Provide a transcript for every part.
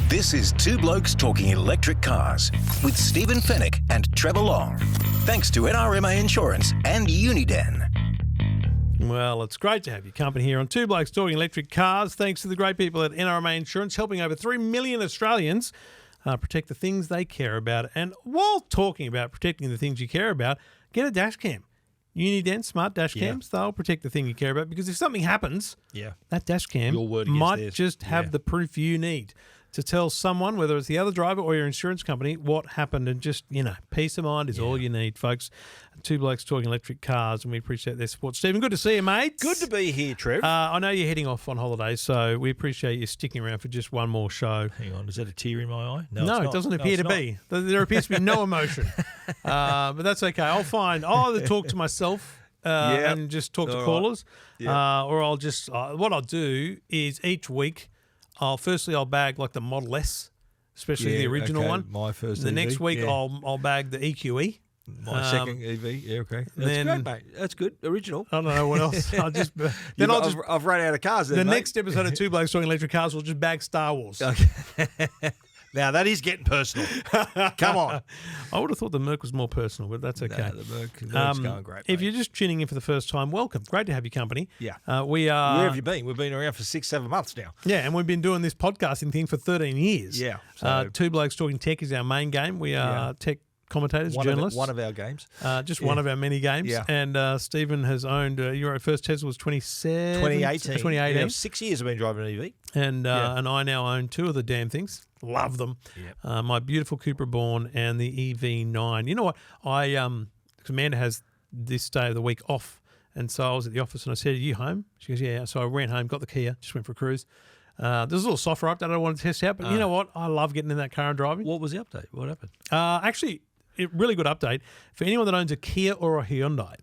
This is Two Blokes Talking Electric Cars with Stephen Fennick and Trevor Long. Thanks to NRMA Insurance and Uniden. Well, it's great to have your company here on Two Blokes Talking Electric Cars. Thanks to the great people at NRMA Insurance, helping over 3 million Australians protect the things they care about. And while talking about protecting the things you care about, get a dash cam. Uniden smart dash cams, they'll protect the thing you care about, because if something happens, that dash cam might just have the proof you need to tell someone, whether it's the other driver or your insurance company, what happened. And just, peace of mind is all you need, folks. Two Blokes Talking Electric Cars, and we appreciate their support. Stephen, good to see you, mate. Good to be here, Trev. I know you're heading off on holiday, so we appreciate you sticking around for just one more show. Hang on, is that a tear in my eye? No, it doesn't appear to be. There appears to be no emotion. But that's okay. I'll either talk to myself and just talk to callers, or I'll just, what I'll do is each week, I'll bag like the Model S, especially the original one. My first The EV. next week I'll bag the EQE. My second EV. Yeah, okay. That's great, mate. That's good. Original. I don't know what else. I've run out of cars. The next episode of Two Blokes Talking Electric Cars will just bag Star Wars. Okay. Now that is getting personal. Come on. I would have thought the Merc was more personal, but that's okay. No, the Merc's going great, mate. If you're just tuning in for the first time, welcome. Great to have your company. Yeah. Where have you been? We've been around for 6-7 months now. Yeah, and we've been doing this podcasting thing for 13 years. Yeah. Two Blokes Talking Tech is our main game. We are tech commentators, journalists. One of our games. Just one of our many games. Yeah. And Stephen has owned, your first Tesla was 2018. 2018. Yeah, 6 years I've been driving an EV. And I now own two of the damn things. Love them. Yep. My beautiful Cooper Born and the EV9. You know what? Amanda has this day of the week off. And so I was at the office and I said, "Are you home?" She goes, "Yeah." So I ran home, got the Kia, just went for a cruise. There's a little software update I wanted to test out, but you know what? I love getting in that car and driving. What was the update? What happened? Actually, a really good update for anyone that owns a Kia or a Hyundai,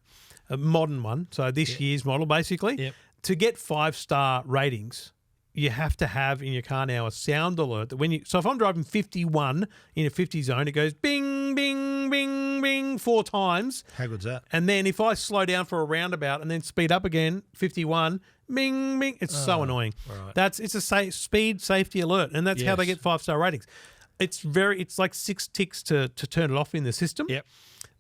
a modern one, so this year's model basically, to get 5-star ratings. You have to have in your car now a sound alert that so if I'm driving 51 in a 50 zone, it goes bing, bing, bing, bing 4 times. How good's that? And then if I slow down for a roundabout and then speed up again, 51, bing, bing, it's so annoying. Right. It's a speed safety alert, and that's how they get 5-star ratings. It's like 6 ticks to turn it off in the system. Yep.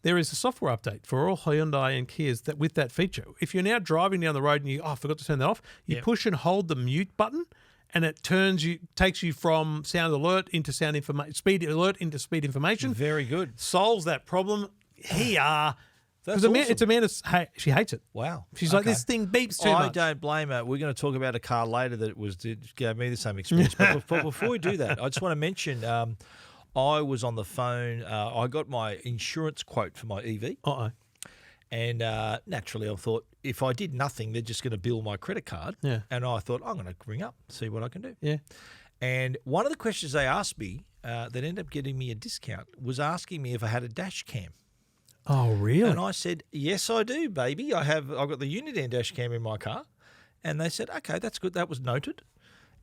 There is a software update for all Hyundai and Kias with that feature. If you're now driving down the road and I forgot to turn that off, you push and hold the mute button, and it takes you from sound alert into sound information, speed alert into speed information. Very good. Solves that problem. That's awesome. It's Amanda's. She hates it. Wow. She's like, this thing beeps too much. I don't blame her. We're going to talk about a car later that gave me the same experience. But before we do that, I just want to mention. I was on the phone. I got my insurance quote for my EV. And naturally, I thought, if I did nothing, they're just going to bill my credit card. Yeah. And I thought, I'm going to ring up, see what I can do. Yeah. And one of the questions they asked me that ended up getting me a discount was asking me if I had a dash cam. Oh, really? And I said, yes, I do, baby. I've got the Uniden dash cam in my car. And they said, okay, that's good. That was noted.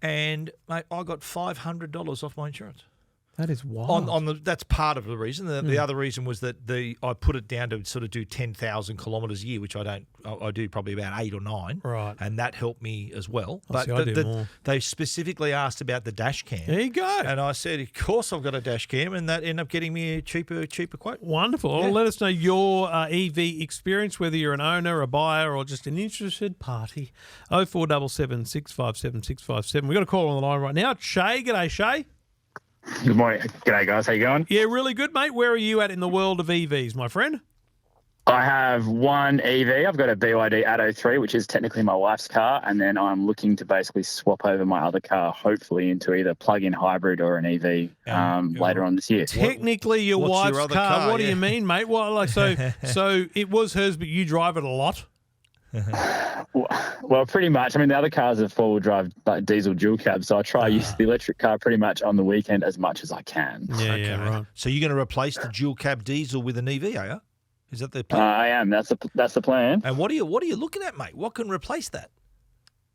And, mate, I got $500 off my insurance. That is wild. That's part of the reason. The other reason was that I put it down to sort of do 10,000 kilometres a year, which I don't. I do probably about 8 or 9, right? And that helped me as well. I do more. They specifically asked about the dash cam. There you go. And I said, of course I've got a dash cam, and that ended up getting me a cheaper quote. Wonderful. Well, let us know your EV experience, whether you're an owner, a buyer, or just an interested party. 0477 657 657. We've got a call on the line right now. It's Shay. G'day, Shay. Good morning. G'day, guys. How you going? Yeah, really good, mate. Where are you at in the world of EVs, my friend? I have one EV. I've got a BYD Atto 3, which is technically my wife's car, and then I'm looking to basically swap over my other car, hopefully into either plug-in hybrid or an EV later on this year. Technically your wife's your car. What do you mean, mate? Well, so it was hers, but you drive it a lot? Well, pretty much. I mean, the other cars are four-wheel drive diesel dual cab, so I try to use the electric car pretty much on the weekend as much as I can. Yeah, right. So you're going to replace the dual cab diesel with an EV, are you? Is that the plan? I am. That's the plan. And what are you looking at, mate? What can replace that?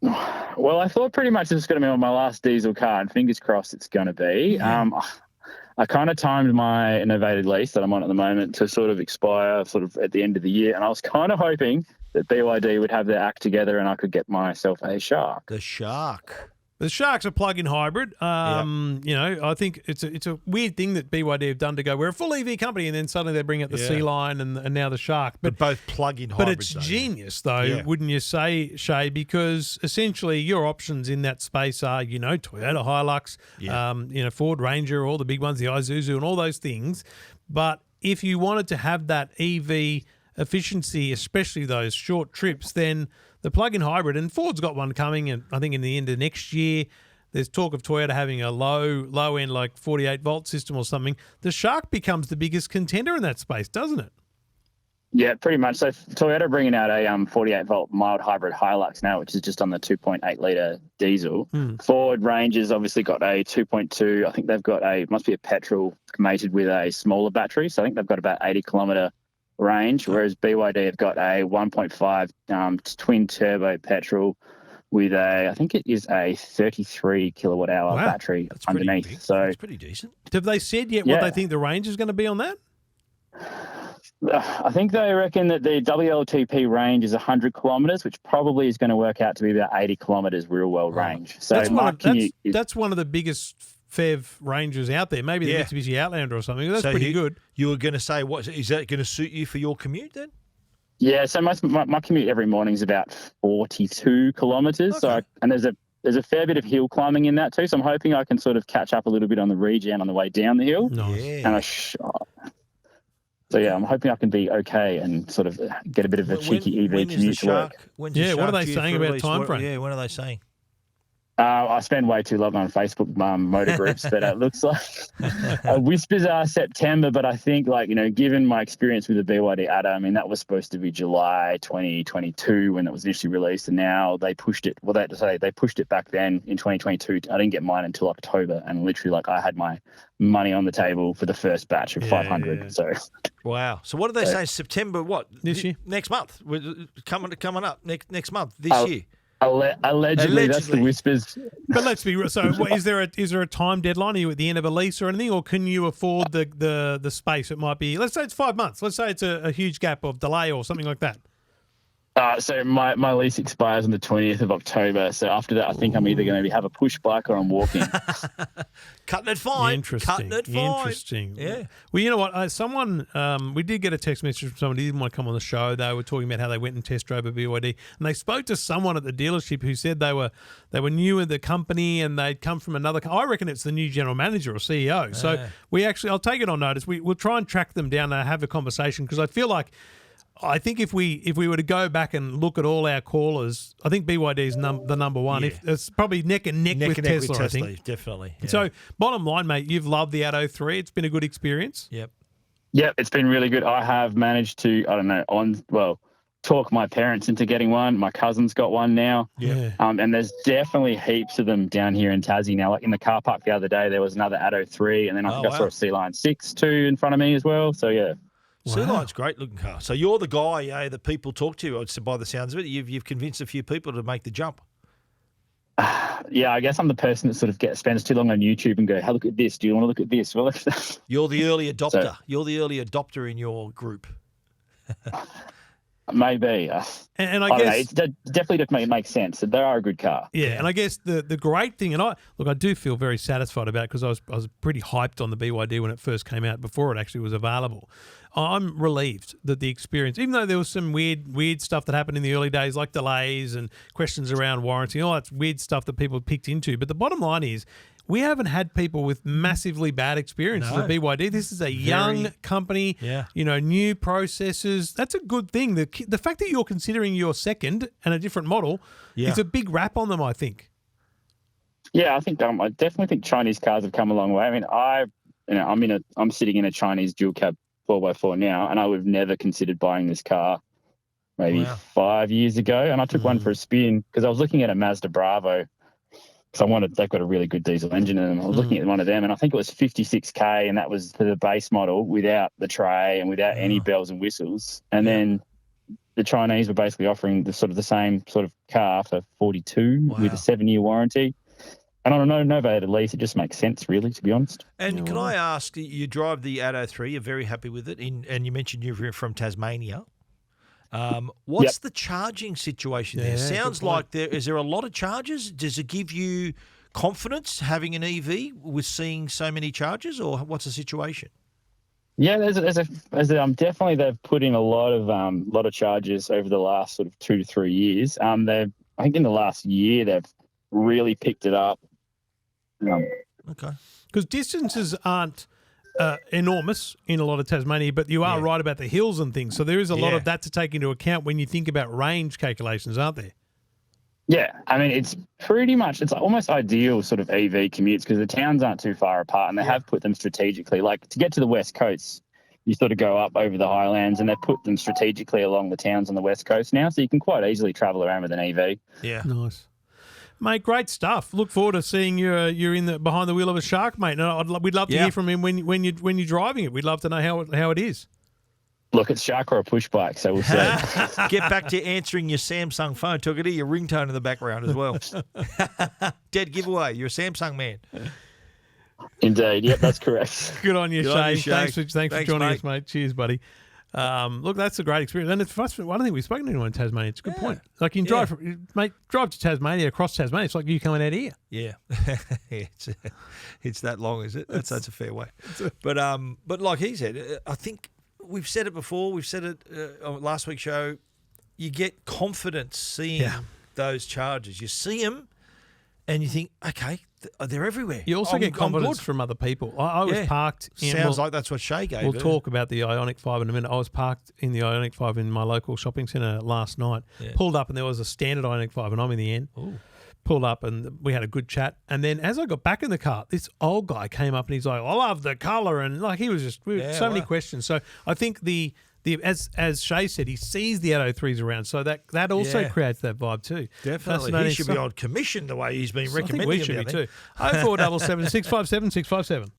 Well, I thought pretty much this is going to be on my last diesel car, and fingers crossed it's going to be. I kind of timed my innovated lease that I'm on at the moment to sort of expire sort of at the end of the year, and I was kind of hoping that BYD would have their act together and I could get myself a Shark. The Shark. The Shark's a plug-in hybrid. I think it's a weird thing that BYD have done to go, we're a full EV company, and then suddenly they bring out the Sea Line and now the Shark. But both plug-in But hybrids. it's genius, though, wouldn't you say, Shay? Because essentially your options in that space are, Toyota Hilux, Ford Ranger, all the big ones, the Isuzu and all those things. But if you wanted to have that EV efficiency, especially those short trips, then the plug-in hybrid, and Ford's got one coming, and I think in the end of next year, there's talk of Toyota having a low end, like 48-volt system or something. The Shark becomes the biggest contender in that space, doesn't it? Yeah, pretty much. So Toyota bringing out a 48-volt mild hybrid Hilux now, which is just on the 2.8-litre diesel. Ford Ranger's obviously got a 2.2. I think they've got must be a petrol mated with a smaller battery. So I think they've got about 80-kilometre range, whereas BYD have got a 1.5 twin turbo petrol with I think it is a 33 kilowatt hour battery underneath. So it's pretty decent. Have they said yet what they think the range is going to be on that? I think they reckon that the WLTP range is 100 kilometres, which probably is going to work out to be about 80 kilometres real world range. So that's one of the biggest PHEV ranges out there. Maybe the Mitsubishi Outlander or something. That's pretty good. You were going to say, what is that going to suit you for your commute then? Yeah, so my commute every morning is about 42 kilometres. Okay. So and there's a fair bit of hill climbing in that too. So I'm hoping I can sort of catch up a little bit on the regen on the way down the hill. Nice. And I'm hoping I can be okay and sort of get a bit of a cheeky EV commute to work. What are they saying about time frame? Yeah, when are they saying? I spend way too long on Facebook motor groups, but it looks like whispers are September. But I think, given my experience with the BYD Atto, I mean, that was supposed to be July 2022 when it was initially released, and now they pushed it. Well, they pushed it back then in 2022. I didn't get mine until October, and literally, I had my money on the table for the first batch of 500. Yeah. So, wow. So what do they say? September? What this year? Next month? Coming up next month this year. Allegedly, that's the whispers. But let's be so. Is there a time deadline? Are you at the end of a lease or anything, or can you afford the space? It might be. Let's say it's 5 months. Let's say it's a huge gap of delay or something like that. So my lease expires on the 20th of October. So after that, I think I'm either going to have a push bike or I'm walking. Cutting it fine. Interesting. Yeah. Well, you know what? Someone we did get a text message from someone who didn't want to come on the show. They were talking about how they went and test drove a BYD, and they spoke to someone at the dealership who said they were new in the company and they'd come from another. I reckon it's the new general manager or CEO. So I'll take it on notice. We'll try and track them down and have a conversation because I think if we were to go back and look at all our callers, I think BYD is the number one. Yeah. It's probably neck and neck with Tesla, I think. Definitely. Yeah. So bottom line, mate, you've loved the Atto 3. It's been a good experience. Yep. Yep, it's been really good. I have managed to, talk my parents into getting one. My cousin's got one now. Yeah. And there's definitely heaps of them down here in Tassie now. Like in the car park the other day, there was another Atto 3, and then I saw a Sea Line 6 too in front of me as well. So, yeah. Sea Line's great looking car. So you're the guy that people talk to. By the sounds of it, you've convinced a few people to make the jump. Yeah, I guess I'm the person that sort of spends too long on YouTube and go, "Hey, look at this. Do you want to look at this?" Well, you're the early adopter. You're the early adopter in your group. Maybe. And I guess it definitely makes sense. They are a good car. Yeah, and I guess the great thing, and I do feel very satisfied about it because I was pretty hyped on the BYD when it first came out before it actually was available. I'm relieved that the experience, even though there was some weird stuff that happened in the early days, like delays and questions around warranty, and all that weird stuff that people picked into. But the bottom line is, we haven't had people with massively bad experiences at BYD. This is a young company, new processes. That's a good thing. The fact that you're considering your second and a different model is a big rap on them, I think. Yeah, I think I definitely think Chinese cars have come a long way. I mean, I'm sitting in a Chinese dual cab 4x4 now, and I would have never considered buying this car maybe 5 years ago. And I took one for a spin because I was looking at a Mazda Bravo. Because they've got a really good diesel engine in them. I was looking at one of them, and I think it was 56K, and that was for the base model without the tray and without any bells and whistles. And then the Chinese were basically offering the same sort of car for 42 with a 7-year warranty. And on a novated lease, it just makes sense, really, to be honest. And can I ask, you drive the Atto 3, you're very happy with it, and you mentioned you're from Tasmania. What's the charging situation there? Yeah, Sounds good point. like is there a lot of charges? Does it give you confidence having an EV with seeing so many charges, or what's the situation? Yeah, definitely they've put in a lot of charges over the last sort of 2 to 3 years. I think in the last year they've really picked it up. Okay. Because distances aren't enormous in a lot of Tasmania, but you are right about the hills and things. So there is a lot of that to take into account when you think about range calculations, aren't there? Yeah, I mean, it's almost ideal sort of EV commutes because the towns aren't too far apart and they have put them strategically. Like to get to the West Coast, you sort of go up over the highlands and they put them strategically along the towns on the West Coast now. So you can quite easily travel around with an EV. Yeah. Nice. Mate, great stuff. Look forward to seeing you're behind the wheel of a shark, mate. And we'd love to hear from him when you're driving it. We'd love to know how it is. Look, it's shark or a push bike, so we'll see. Get back to answering your Samsung phone. Took it to your ringtone in the background as well. Dead giveaway. You're a Samsung man. Indeed. Yep, that's correct. Good on you, Shay. Thanks for joining us, mate. Cheers, buddy. Look, that's a great experience. And it's first, I don't think we've spoken to anyone in Tasmania. It's a good point. Like you can drive to Tasmania, across Tasmania. It's like you coming out here. Yeah. It's that long, is it? That's a fair way. But like he said, I think we've said it before. We've said it on last week's show. You get confidence seeing those charges. You see them and you think, okay, they're everywhere. You also get confidence from other people. I was parked in... Sounds like that's what Shay gave. We'll talk about the Ioniq 5 in a minute. I was parked in the Ioniq 5 in my local shopping centre last night. Yeah. Pulled up and there was a standard Ioniq 5 and I'm in the end. Ooh. Pulled up and we had a good chat. And then as I got back in the car, this old guy came up and he's like, I love the colour. And like he was just... many questions. So I think as Shay said, he sees the 803s around, so that also creates that vibe too. Definitely. He should be on commission the way he's been recommending. I think we should be too. 0477 657 657.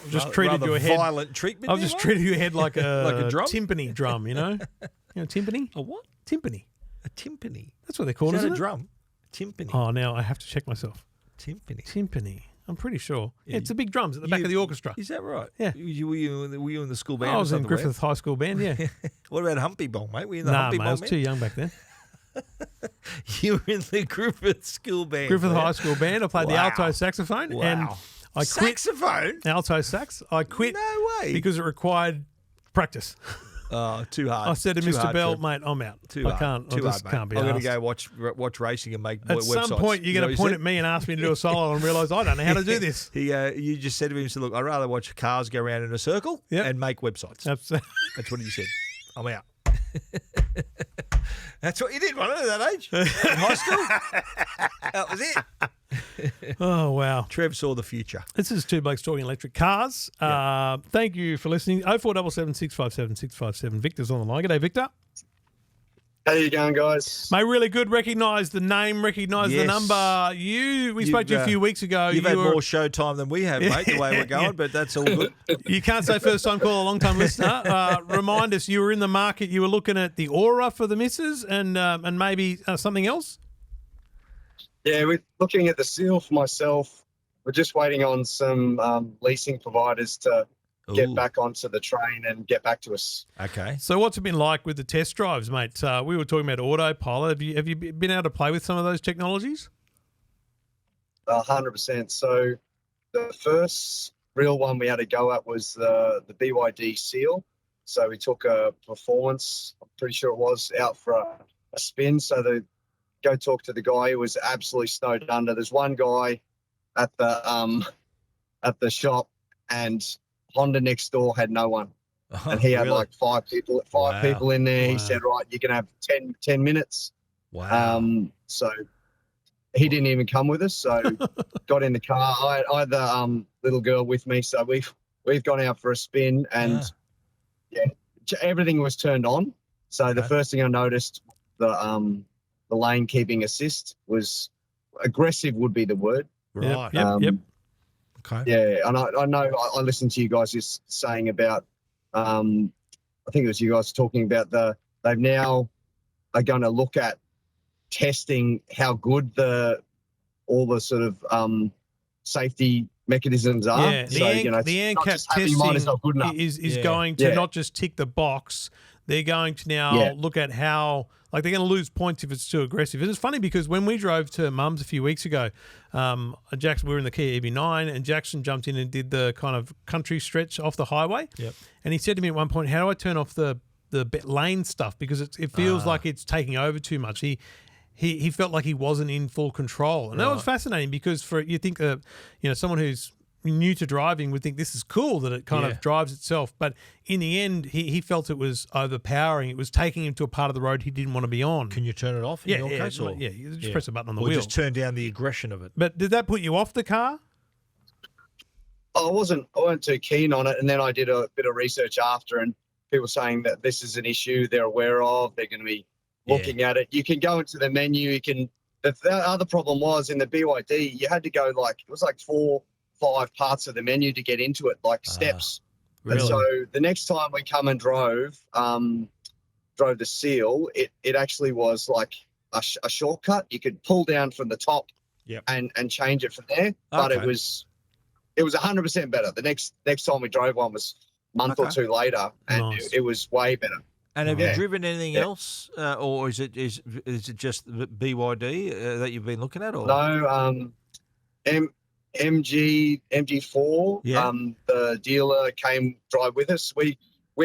Just treated your head violent treatment. I've just treated your head like a, like a drum? timpani drum, you know? You know timpani? A what? Timpani. A timpani. That's what they're called, isn't a it? drum? Timpani. Oh, now I have to check myself. Timpani. I'm pretty sure. Yeah, it's the big drums at the back of the orchestra. Is that right? Yeah. Were you in the school band? I was in Griffith High School band, yeah. What about Humpy Bong, mate? Were you in the Humpy Bong? I was too young back then. You were in the Griffith School band. Griffith High School band. I played the alto saxophone. Wow. And I quit. Saxophone? Alto sax. I quit. No way. Because it required practice. Oh, too hard. I said to Mr. Bell, mate, I'm out. I can't be I'm going to go watch racing and make websites. At some point, you're going to point at me and ask me to do a solo and realise I don't know how to do this. You just said to him, look, I'd rather watch cars go around in a circle and make websites. Absolutely. That's what he said. I'm out. That's what you did, wasn't it, at that age? In high school? That was it. Oh, wow. Trev saw the future. This is Two Blokes Talking Electric Cars. Thank you for listening. 0477 657 657. Victor's on the line. G'day, Victor. How you going, guys? Mate, really good. Recognise the name, recognise the number. We spoke to you a few weeks ago. You've had more show time than we have, mate, the way we're going, but that's all good. You can't say first time caller, long time listener. Remind us, you were in the market, you were looking at the Aura for the missus and maybe something else? Yeah, we're looking at the Seal for myself. We're just waiting on some leasing providers to get back onto the train and get back to us. Okay. So what's it been like with the test drives, mate? We were talking about autopilot. Have you been able to play with some of those technologies? 100%. So the first real one we had to go at was the BYD Seal. So we took a performance, I'm pretty sure it was, out for a spin. So go talk to the guy who was absolutely snowed under. There's one guy at the shop and Honda next door had no one. And he had like five people in there. Wow. He said, right, you can have 10 minutes. Wow. So he didn't even come with us. So got in the car. I had the little girl with me. So we've gone out for a spin and everything was turned on. So the first thing I noticed, the lane keeping assist was aggressive would be the word. Right. Yep. Okay. Yeah, and I know I listened to you guys just saying about, I think it was you guys talking about they've now are going to look at testing how good the all the sort of safety mechanisms are. Yeah, So, the not ANCAP just having mine is testing not good enough. is going to Yeah. not just tick the box. They're going to now look at how, like, they're going to lose points if it's too aggressive. And it's funny because when we drove to Mum's a few weeks ago, Jackson, we were in the Kia EV9, and Jackson jumped in and did the kind of country stretch off the highway. Yep. And he said to me at one point, "How do I turn off the lane stuff? Because it feels like it's taking over too much." He felt like he wasn't in full control, and that was fascinating because you think someone who's new to driving would think this is cool that it kind of drives itself, but in the end he felt it was overpowering. It was taking him to a part of the road he didn't want to be on. Can you turn it off in your case? Or? Yeah, you just press a button on the or wheel. Just turn down the aggression of it. But did that put you off the car? I wasn't too keen on it, and then I did a bit of research after, and people saying that this is an issue they're aware of. They're going to be looking at it. You can go into the menu. You can. The other problem was in the BYD, you had to go it was like 4-5 parts of the menu to get into it, like steps. Really? And so the next time we come and drove the Seal, it actually was like a shortcut. You could pull down from the top and change it from there. But it was 100% better. The next time we drove one was a month or two later, and it was way better. And have you driven anything else, or is it just the BYD that you've been looking at? Or No, MG4. Yeah. The dealer came drive with us. We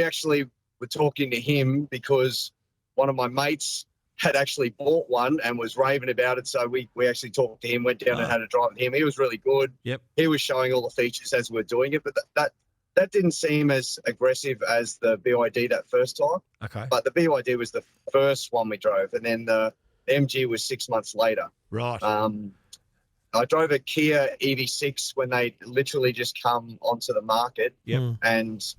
actually were talking to him because one of my mates had actually bought one and was raving about it. So we actually talked to him, went down and had a drive with him. He was really good. Yep. He was showing all the features as we were doing it, but that didn't seem as aggressive as the BYD that first time. Okay. But the BYD was the first one we drove, and then the MG was 6 months later. Right. I drove a Kia EV6 when they literally just come onto the market, and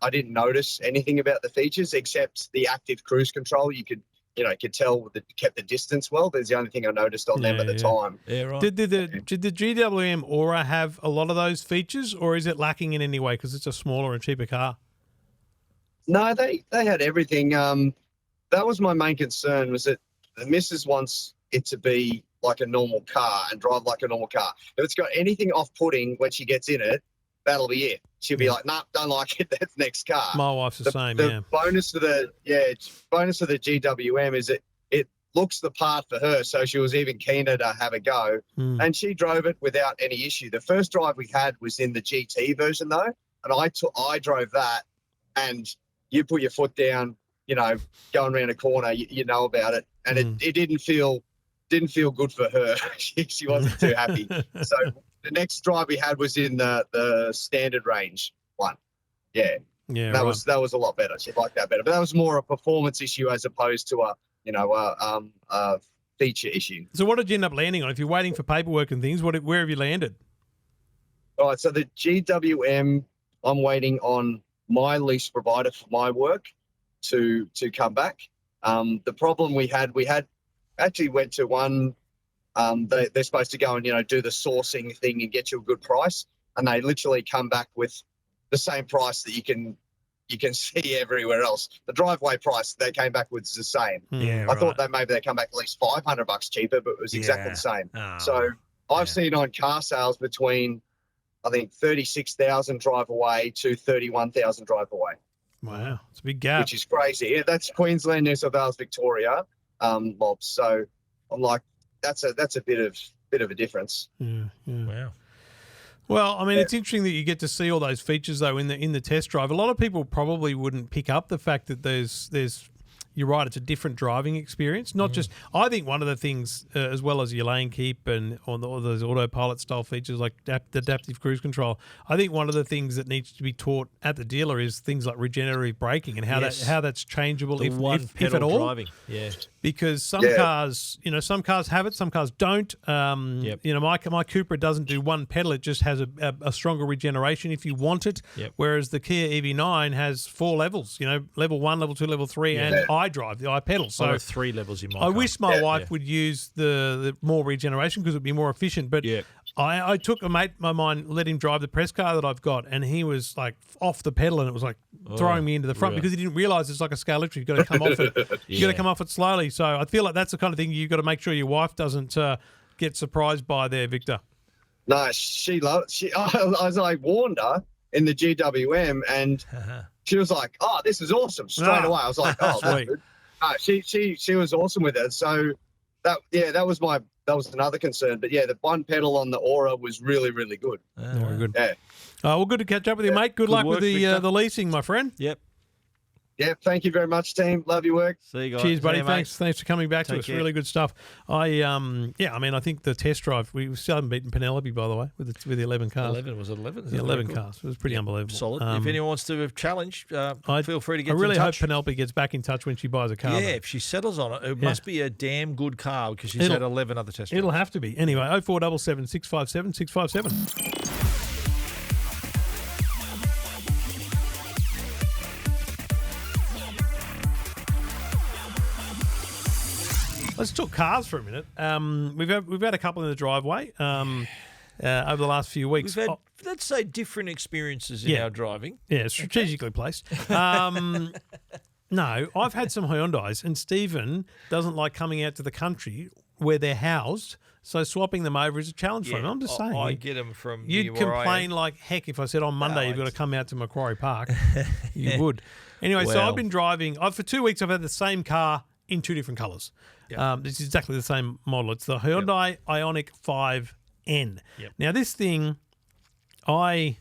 I didn't notice anything about the features except the active cruise control. You could tell that it kept the distance well. That's the only thing I noticed on them at the time. Yeah, right. Did the GWM Aura have a lot of those features, or is it lacking in any way because it's a smaller and cheaper car? No, they had everything. That was my main concern, was that the missus wants it to be like a normal car and drive like a normal car. If it's got anything off-putting when she gets in it, that'll be it. She'll be like, "Nah, don't like it. That's next car." My wife's the same. The bonus of the GWM is it looks the part for her, so she was even keener to have a go, and she drove it without any issue. The first drive we had was in the GT version though, and I drove that, and you put your foot down, going around a corner, you know about it, and it didn't feel good for her. she wasn't too happy. So the next drive we had was in the standard range one. Yeah. Yeah. That was a lot better. She liked that better. But that was more a performance issue as opposed to a feature issue. So what did you end up landing on? If you're waiting for paperwork and things, where have you landed? All right. So the GWM, I'm waiting on my lease provider for my work to come back. The problem we had actually went to one. They're supposed to go and do the sourcing thing and get you a good price, and they literally come back with the same price that you can see everywhere else. The driveway price they came back with is the same. Yeah, I thought that maybe they come back at least $500 cheaper, but it was exactly the same. So I've seen on car sales between, I think, 36,000 drive away to 31,000 drive away. Wow, it's a big gap. Which is crazy. Yeah, that's Queensland, New South Wales, Victoria, mobs. So I'm like, that's a bit of a difference. Yeah. Wow. Well, I mean, it's interesting that you get to see all those features though in the test drive. A lot of people probably wouldn't pick up the fact that there's you're right, it's a different driving experience. Not just, I think one of the things, as well as your lane keep and all those autopilot style features like adaptive cruise control, I think one of the things that needs to be taught at the dealer is things like regenerative braking and how that's changeable, if at all. Driving. Yeah. Because some cars, some cars have it, some cars don't. My Cupra doesn't do one pedal; it just has a stronger regeneration if you want it. Yep. Whereas the Kia EV9 has 4 levels. Level 1, level 2, level 3, and iDrive, the iPedal. So I have 3 levels in my I car. wish my wife would use the more regeneration because it would be more efficient. But I took a mate of mine, let him drive the press car that I've got, and he was like off the pedal, and it was like throwing me into the front because he didn't realise it's like a scale electric. You've got to come off it. You've got to come off it slowly. So I feel like that's the kind of thing you've got to make sure your wife doesn't get surprised by there, Victor? No, she loved. I was like warned her in the GWM, and she was like, "Oh, this is awesome!" Straight away, I was like, "Oh, that's good." She was awesome with it. So that was another concern. But yeah, the one pedal on the Aura was really, really good. Very good. Yeah. Well, good to catch up with you, mate. Good luck work, with Victor. the leasing, my friend. Yep. Yeah, thank you very much, team. Love your work. See you guys. Cheers, buddy. See you, mate. Thanks for coming back to Take us. care. Really good stuff. I think the test drive, we still haven't beaten Penelope, by the way, with the 11 cars. 11, was it 11? Yeah, 11 cars. It was pretty unbelievable. Solid. If anyone wants to challenge, feel free to get I really in hope touch. Penelope gets back in touch when she buys a car. Yeah, though. if she settles on it, it must be a damn good car because she's It'll- had 11 other test drives. It'll have to be. Anyway, 0477 657 657. Let's talk cars for a minute. We've had a couple in the driveway over the last few weeks. We've had, let's say, different experiences in our driving. Yeah, strategically placed. No, I've had some Hyundais, and Stephen doesn't like coming out to the country where they're housed, so swapping them over is a challenge for him. I'm just saying. I get them from You'd near where I am. complain like heck if I said on Monday you've got to come out to Macquarie Park. You would. Anyway, so Well. I've been driving. For 2 weeks, I've had the same car in two different colours. This is exactly the same model. It's the Hyundai Ioniq 5N. Yep. Now, this thing, I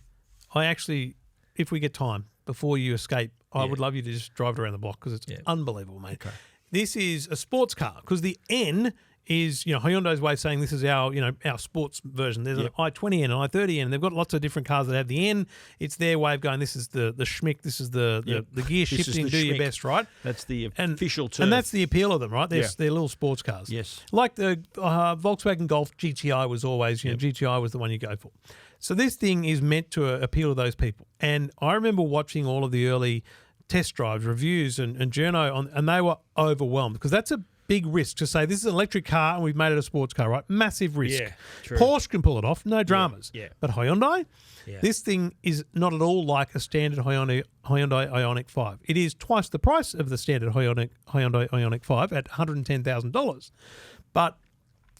actually, if we get time before you escape, I would love you to just drive it around the block because it's unbelievable, mate. Okay. This is a sports car because the N is, Hyundai's way of saying this is our sports version. There's an i20N, an i30N, and they've got lots of different cars that have the N. It's their way of going, this is the schmick, this is the gear This is shifting, the do your schmick. best, right? That's the official term. And that's the appeal of them, right? They're little sports cars. Yes. Like the Volkswagen Golf GTI was always, GTI was the one you go for. So this thing is meant to appeal to those people. And I remember watching all of the early test drives, reviews and journo, and they were overwhelmed because that's a big risk to say this is an electric car and we've made it a sports car, right? Massive risk. Yeah, true. Porsche can pull it off, no dramas. Yeah. But Hyundai, this thing is not at all like a standard Hyundai Ioniq 5. It is twice the price of the standard Hyundai Ioniq 5 at $110,000. But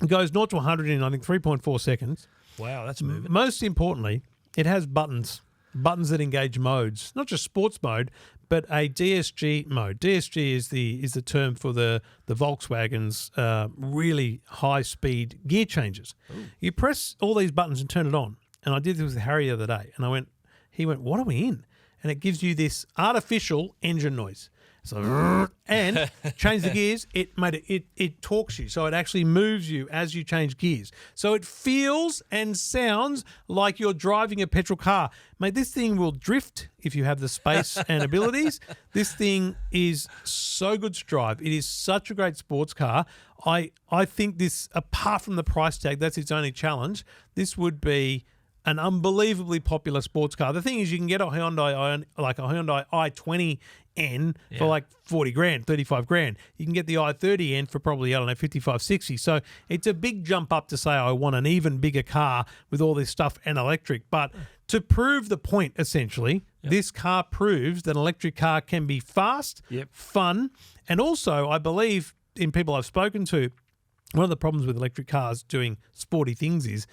it goes 0 to 100 in, I think, 3.4 seconds. Wow, that's moving. Most importantly, it has buttons that engage modes, not just sports mode, but a DSG mode. DSG is the term for the Volkswagen's really high-speed gear changes. Ooh. You press all these buttons and turn it on. And I did this with Harry the other day, and he went, what are we in? And it gives you this artificial engine noise. So and change the gears. It talks you, so it actually moves you as you change gears. So it feels and sounds like you're driving a petrol car. Mate, this thing will drift if you have the space and abilities. This thing is so good to drive. It is such a great sports car. I think this, apart from the price tag, that's its only challenge. This would be an unbelievably popular sports car. The thing is, you can get a Hyundai i20N for like 40 grand, 35 grand. You can get the i30N for probably, 55, 60. So it's a big jump up to say I want an even bigger car with all this stuff and electric. But to prove the point, essentially, this car proves that an electric car can be fast, fun, and also, I believe, in people I've spoken to, one of the problems with electric cars doing sporty things is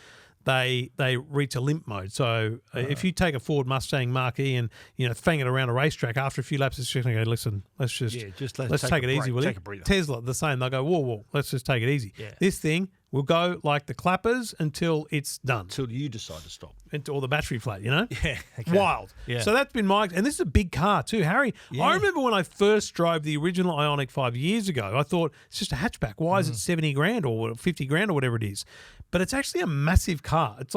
they reach a limp mode. So if you take a Ford Mustang Mach-E and fang it around a racetrack, after a few laps, it's just going to go, listen, let's take it easy, will you? Tesla, the same. They'll go, whoa, let's just take it easy. Yeah. This thing will go like the clappers until it's done. Until you decide to stop. Or the battery flat, Yeah. Okay. Wild. Yeah. So that's been and this is a big car too, Harry. Yeah. I remember when I first drove the original Ioniq 5 years ago, I thought it's just a hatchback. Why is it 70 grand or 50 grand or whatever it is? But it's actually a massive car. It's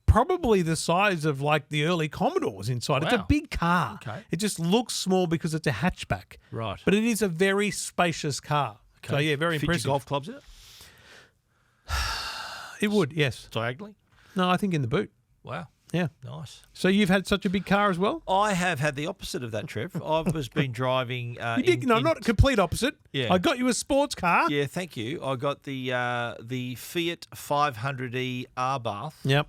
probably the size of like the early Commodores inside. Wow. It's a big car. Okay. It just looks small because it's a hatchback. Right. But it is a very spacious car. Okay. So yeah, very Fit impressive. your golf clubs in it? It would, yes. Diagonally? No, I think in the boot. Wow. Yeah. Nice. So you've had such a big car as well? I have had the opposite of that, Trev. I've been driving... you did? Not complete opposite. Yeah. I got you a sports car. Yeah, thank you. I got the Fiat 500e Abarth. Yep.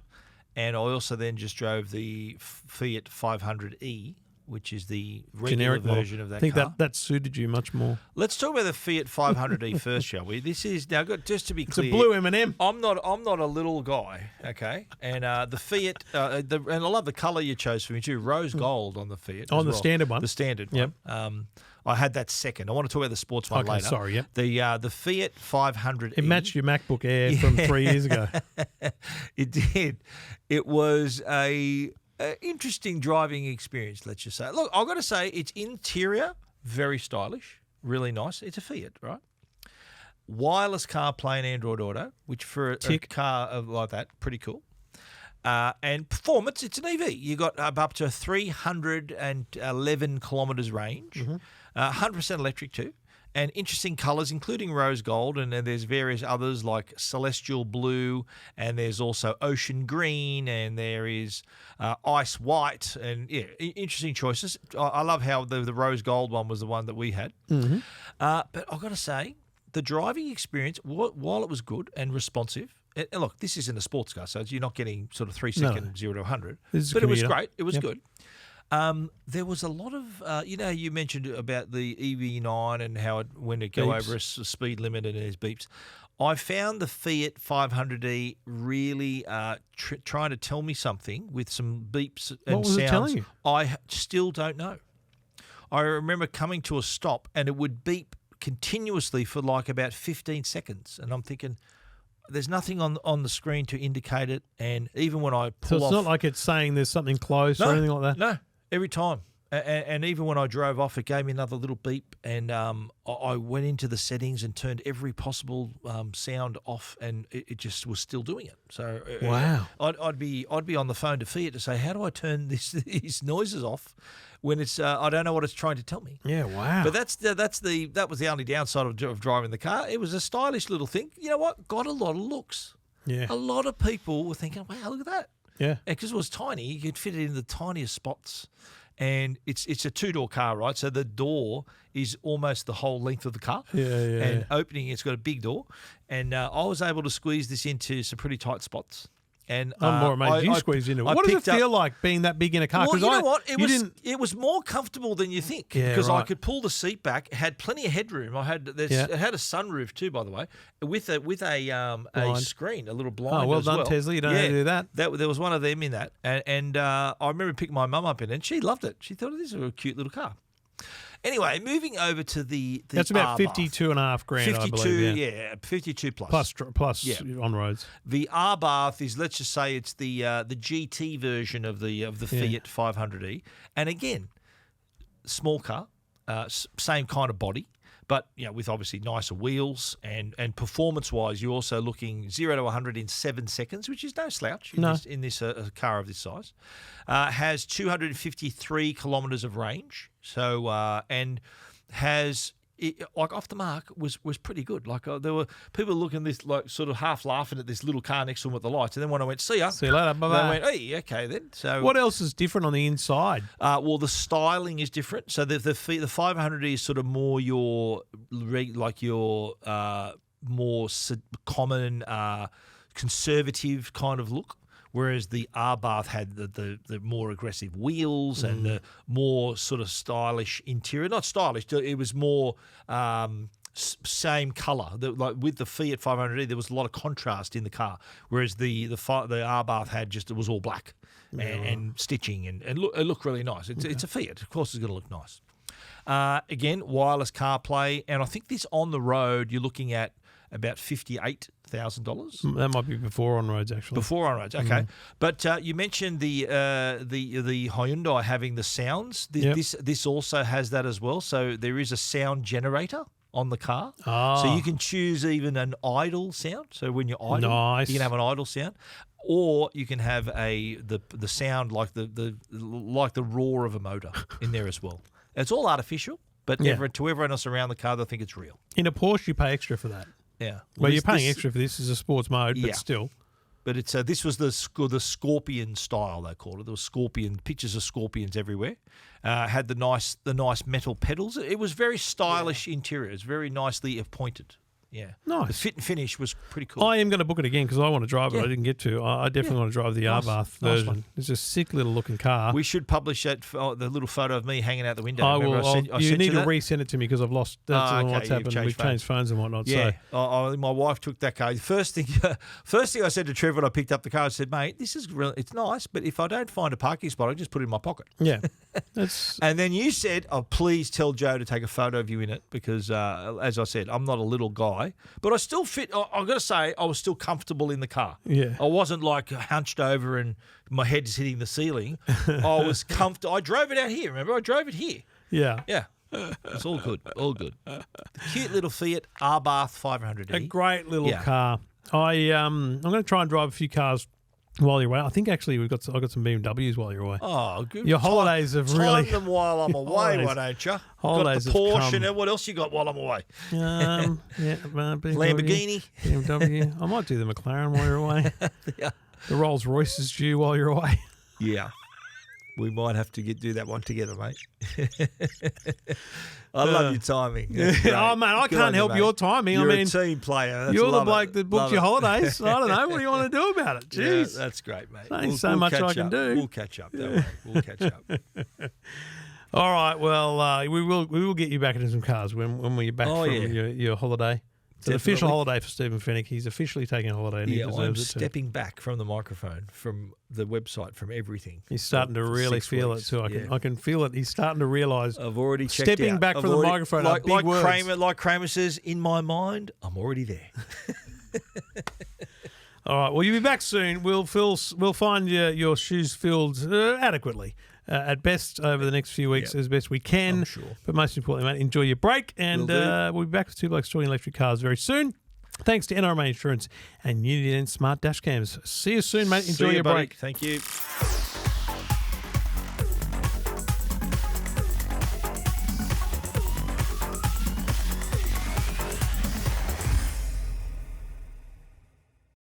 And I also then just drove the Fiat 500e. which is the regular Generic version model. of that I think car. that suited you much more. Let's talk about the Fiat 500e first, shall we? This is now just to be It's clear. a blue M&M. I'm not a little guy, okay? And the Fiat, and I love the colour you chose for me too, rose gold on the Fiat. On as the well. standard one. The standard Yep. one. I had that second. I want to talk about the sports one Okay, later. sorry, yep. The Fiat 500e. It matched your MacBook Air from 3 years ago. It did. It was a interesting driving experience, let's just say. Look, I've got to say, its interior, very stylish, really nice. It's a Fiat, right? Wireless CarPlay and Android Auto, which for a car like that, pretty cool. And performance, it's an EV. You got up to 311 kilometres range, 100% electric too, and interesting colours, including rose gold, and then there's various others like celestial blue, and there's also ocean green, and there is ice white, and yeah, interesting choices. I love how the rose gold one was the one that we had. But I've got to say, the driving experience, while it was good and responsive, and look, this isn't a sports car, so you're not getting sort of 3 second 0 to 100. But it was great. It was good. There was a lot of, you mentioned about the EV9 and how when it go Beeps. over a speed limit and there's beeps. I found the Fiat 500e really trying to tell me something with some beeps and What was sounds. it telling you? I still don't know. I remember coming to a stop and it would beep continuously for like about 15 seconds. And I'm thinking, there's nothing on the screen to indicate it. And even when I pull So it's not like it's saying there's something close or anything like that? No, every time. And even when I drove off, it gave me another little beep. And I went into the settings and turned every possible sound off, and it just was still doing it. So Wow. I'd be on the phone to Fiat to say, how do I turn these noises off when it's I don't know what it's trying to tell me. Yeah, wow. But that was the only downside of driving the car. It was a stylish little thing. You know what? Got a lot of looks. Yeah. A lot of people were thinking, wow, look at that. Yeah. Because it was tiny, you could fit it in the tiniest spots. And it's a two-door car, right? So the door is almost the whole length of the car. Yeah. And opening, it's got a big door. And I was able to squeeze this into some pretty tight spots. And I'm more amazed you squeezed into it. What does it feel like being that big in a car? Well, you know what? It was more comfortable than you think, Yeah, because I right. could pull the seat back. It had plenty of headroom. It had a sunroof too, by the way, with a screen, a little blind. Oh, well as done, well. Tesla. You don't have to do that. There was one of them in that, and I remember picking my mum up in it, and she loved it. She thought this is a cute little car. Anyway, moving over to the That's about Abarth. 52.5 grand, I believe. Yeah. 52 plus. Plus Yeah. on roads. The Abarth is, let's just say, it's the GT version of the Fiat 500e, and again, small car, same kind of body, but with obviously nicer wheels and performance-wise, you're also looking 0 to 100 in 7 seconds, which is no slouch in this car of this size. Has 253 kilometres of range, so and has. Off the mark was pretty good. Like there were people looking at this, like sort of half laughing at this little car next to them with the lights, and then when I went, see ya, See you later, bye-bye. they went, hey, okay then. So What else is different on the inside? well, the styling is different. So the 500 is sort of more your more common conservative kind of look. Whereas the Abarth had the more aggressive wheels and the more sort of stylish interior. Not stylish, it was more same colour. Like with the Fiat 500e, there was a lot of contrast in the car. Whereas the Abarth had it was all black and stitching and it looked really nice. It's a Fiat, of course, it's going to look nice. Again, wireless CarPlay, and I think this on the road you're looking at about $58,000. That might be before on roads, actually. Before on roads, okay. But you mentioned the Hyundai having the sounds. This also has that as well. So there is a sound generator on the car. So you can choose even an idle sound. So when you're idle, Nice. you can have an idle sound. Or you can have the sound like the roar of a motor in there as well. It's all artificial, but to everyone else around the car, they think it's real. In a Porsche, you pay extra for that. Yeah. Well, you're paying extra for this as a sports mode, but Yeah. still. But it's this was the Scorpion style, they called it. There was pictures of scorpions everywhere. Had the nice metal pedals. It was very stylish interior. It's very nicely appointed Yeah. Nice. The fit and finish was pretty cool. I am going to book it again because I want to drive it. Yeah. I didn't get to. I definitely want to drive the Nice. Abarth Nice version. one. It's a sick little looking car. We should publish that the little photo of me hanging out the window. I Remember will. I You sent need to that? resend it to me because I've lost. That's Okay, what's you've happened. changed We've changed phones and whatnot. Yeah, So. my wife took that car. First thing I said to Trev when I picked up the car, I said, "Mate, this is really, it's nice, but if I don't find a parking spot, I just put it in my pocket." Yeah, that's. And then you said, "Oh, please tell Joe to take a photo of you in it because, as I said, I'm not a little guy, but I still fit. I've got to say, I was still comfortable in the car. Yeah. I wasn't like hunched over and my head's hitting the ceiling. I was comfortable. I drove it out here. Remember, I drove it here. Yeah. Yeah." It's all good, all good. The cute little Fiat Abarth 500e. A great little Yeah. car. I'm going to try and drive a few cars while you're away. I think actually I got some BMWs while you're away. Oh, good. Your holidays have really. Time them while I'm away, holidays- why don't you? holidays got the have Porsche come. and what else you got while I'm away? BMW, Lamborghini. BMW. I might do the McLaren while you're away. Yeah. The Rolls Royce is due while you're away. Yeah. We might have to do that one together, mate. I love your timing. That's great. Oh, man, I Good can't on you, help mate. your timing. You're I mean, a team player. That's you're the love bloke it. that booked Love your it. holidays. I don't know. What do you want to do about it? Jeez. Yeah, that's great, mate. Ain't so much catch I can up. do. We'll catch up. Don't worry. We'll catch up. All right. Well, we will get you back into some cars when we're back from your holiday. It's an official Definitely. holiday for Stephen Fennick. He's officially taking a holiday and he Yeah, I'm deserves it too. stepping back from the microphone, from the website, from everything. He's starting to for really 6 feel weeks. it too. Yeah. I can feel it. He's starting to realise. I've already checked Stepping out. back I've from the already- microphone are big words. Like Kramer says, in my mind, I'm already there. All right. Well, you'll be back soon. We'll find your shoes filled adequately. At best over the next few weeks as best we can. I'm sure. But most importantly, mate, enjoy your break. And we'll be back with Two Blokes Talking Electric Cars very soon. Thanks to NRMA Insurance and Unity and Smart Dash Cams. See you soon, mate. Enjoy See you, your buddy. break. Thank you.